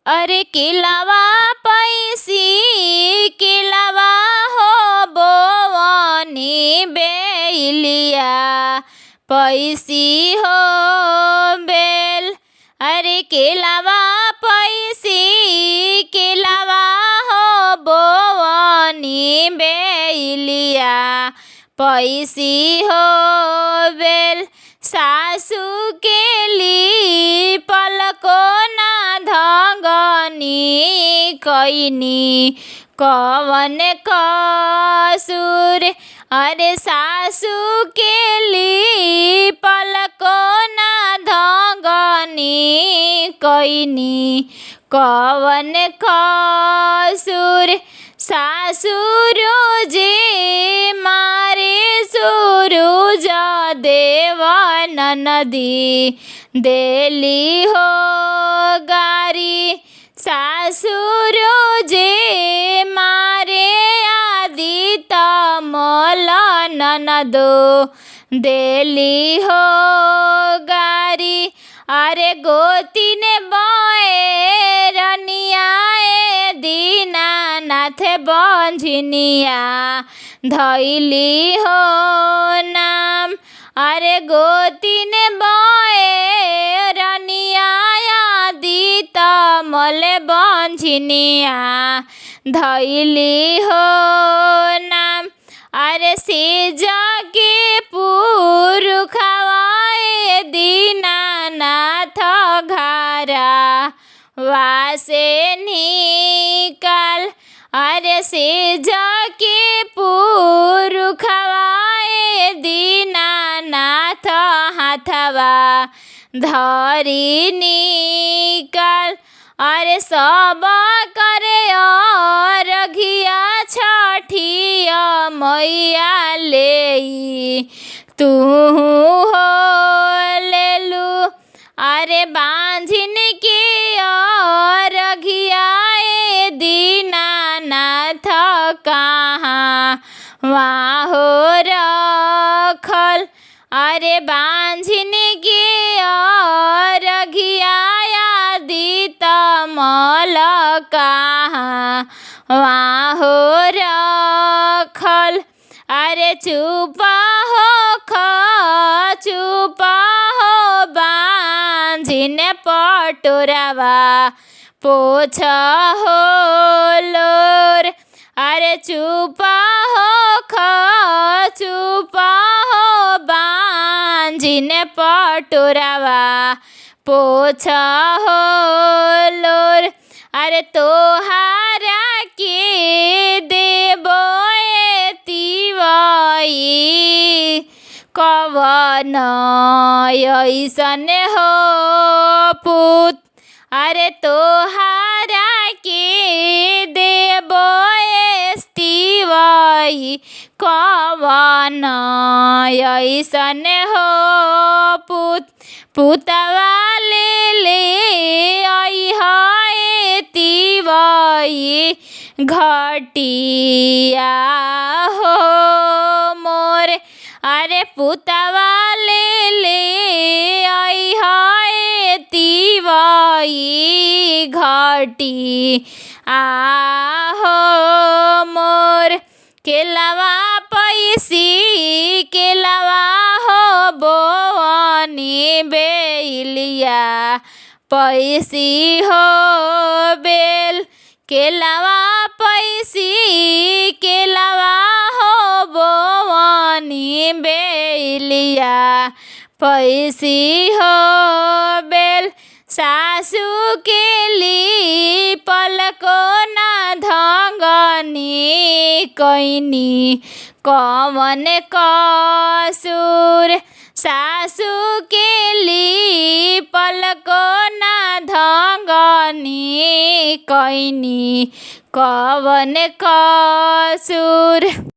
अरे केलावा पैसी केलावा हो बोवनी बेलिया पैसी हो बेल। अरे केलावा पैसी केलावा हो बोवनी बेलिया पैसी हो बेल। सासू केली पलको ना धंगनी कैनी कवन कसूर। अरे सासू केली पलको ना धंगनी कैनी कवन कसूर। सासुर जे मारे सूरुज देव ननदी देली हो गारी। सासुर जे मारे आदित मोल ननदो देली हो गारी। अरे गोतीन बए रनियाए दीनानाथ बंझनिया धैली हो नाम। अरे गोतीन बए रनिया दीत मल बंझनिया धैली हो नाम। अरे से जाके पुरखवाए दीनानाथ घारा वासे निकाल। अरे से जाके पुरखवाए दीनानाथ हाथवा धरी निकाल। अरे सब करे रघिया छठिया मैया ले तू हो लेलू। अरे बांझिन के रघिया दीनानाथ कहाँ वहाँ हो रखल। अरे बांझिन के रघिया दीत मल कहाँ वहाँ हो रखल। अरे चुप हो बांझिन पटोरावा पोछ हो लोर। अरे चुप हो बांझिन पटोरावा पोछ हो लोर। अरे तोहारा के देबो तिवई कवन ऐसन हो पुत। अरे तोहारा के देबो तिवई कवन ऐसन हो पुत। पुतवा ले आई है तिवई घटिया हो मोर। अरे पुतवा ले आई है तिवई घटिया हो मोर। केलावा पैसी केलावा हो बोवनी बेलिया पैसी हो बेल। केलावा पैसी केलावा हो बोवनी बेलिया पैसी हो बेल। सासू केली पलको ना धंगनी कैनी कवन कसूर। सासू केली पलको ना धंगनी कैनी कवन कसूर।